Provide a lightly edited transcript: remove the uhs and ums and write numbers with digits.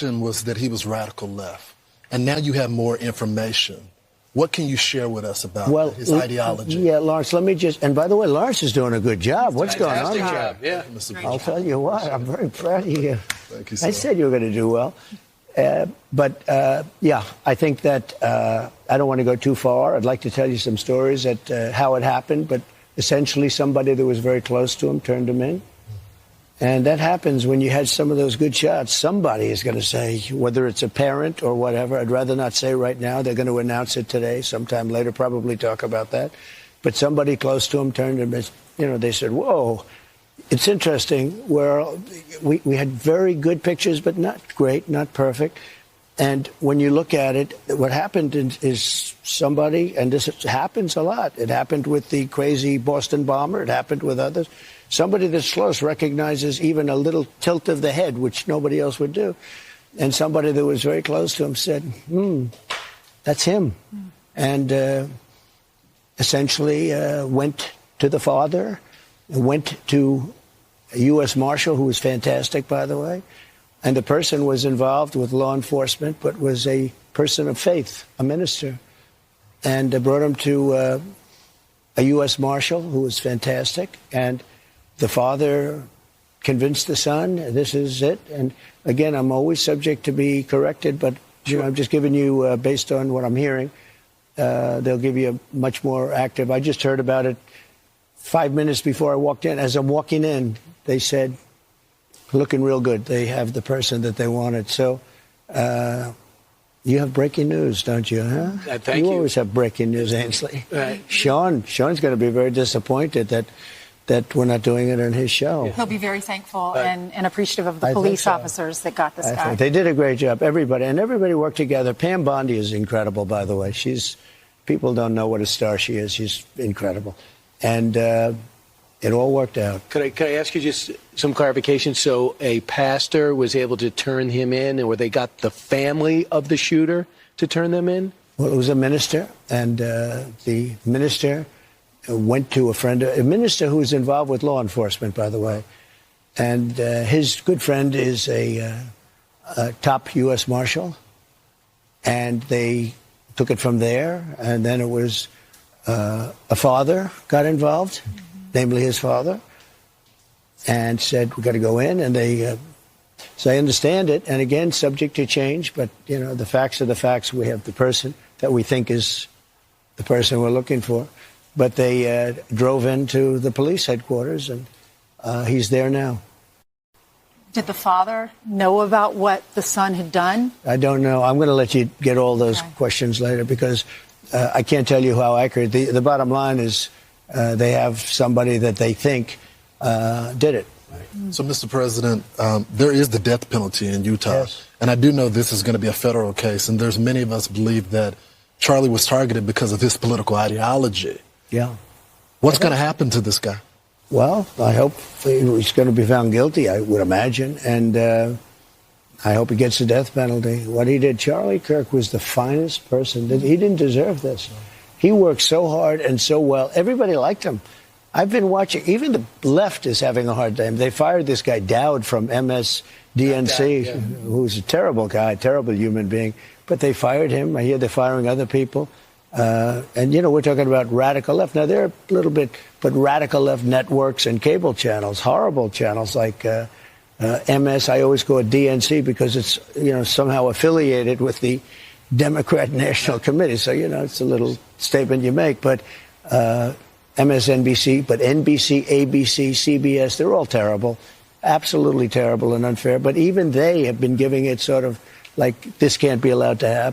Was that he was radical left, and now you have more information. What can you share with us about his ideology? Yeah, Lawrence, let me just, and by the way, Lawrence is doing a good job. What's going on? Job, yeah. I'll tell you what, I'm very proud of you. Thank you, sir. I said you were going to do well. Yeah, I think that I don't want to go too far. I'd like to tell you some stories at how it happened, but essentially somebody that was very close to him turned him in. And that happens when you had some of those good shots. Somebody is going to say, whether it's a parent or whatever, I'd rather not say right now. They're going to announce it today, sometime later, probably talk about that. But somebody close to him turned him, they said, whoa. It's interesting where we had very good pictures, but not great, not perfect. And when you look at it, what happened is somebody, and this happens a lot. It happened with the crazy Boston bomber. It happened with others. Somebody that's close recognizes even a little tilt of the head, which nobody else would do. And somebody that was very close to him said, that's him. And essentially went to the father, went to a U.S. Marshal, who was fantastic, by the way. And the person was involved with law enforcement, but was a person of faith, a minister. And brought him to a U.S. Marshal, who was fantastic. And the father convinced the son, this is it. And again, I'm always subject to be corrected, but I'm just giving you, based on what I'm hearing, they'll give you a much more active. I just heard about it 5 minutes before I walked in. As I'm walking in, they said, looking real good. They have the person that they wanted. So you have breaking news, don't you, huh? Thank you. You always have breaking news, Ainsley. Right. Sean's going to be very disappointed that we're not doing it on his show. He'll be very thankful and appreciative of the police officers that got this guy. They did a great job. Everybody worked together. Pam Bondi is incredible, by the way. People don't know what a star she is. She's incredible. And it all worked out. Could I ask you just some clarification? So a pastor was able to turn him in, or they got the family of the shooter to turn them in? Well, it was a minister, and the minister went to a minister who was involved with law enforcement, by the way. And his good friend is a top U.S. Marshal. And they took it from there. And then it was a father got involved, namely his father, and said, we've got to go in. And they, so I understand it. And again, subject to change. But, the facts are the facts. We have the person that we think is the person we're looking for. But they drove into the police headquarters, and he's there now. Did the father know about what the son had done? I don't know. I'm going to let you get all those questions later, because I can't tell you how accurate. The bottom line is they have somebody that they think did it. So, Mr. President, there is the death penalty in Utah. Yes. And I do know this is going to be a federal case, and there's many of us believe that Charlie was targeted because of his political ideology. Yeah. What's going to happen to this guy? Well, I hope he's going to be found guilty, I would imagine. And I hope he gets the death penalty. What he did, Charlie Kirk was the finest person. He didn't deserve this. He worked so hard and so well. Everybody liked him. I've been watching. Even the left is having a hard time. They fired this guy, Dowd, from MSDNC, who's a terrible guy, terrible human being. But they fired him. I hear they're firing other people. And, we're talking about radical left. Now, they're a little bit, but radical left networks and cable channels, horrible channels like MS. I always call it DNC because it's, somehow affiliated with the Democrat National Committee. So, it's a little statement you make. But MSNBC, but NBC, ABC, CBS, they're all terrible, absolutely terrible and unfair. But even they have been giving it sort of like this can't be allowed to happen.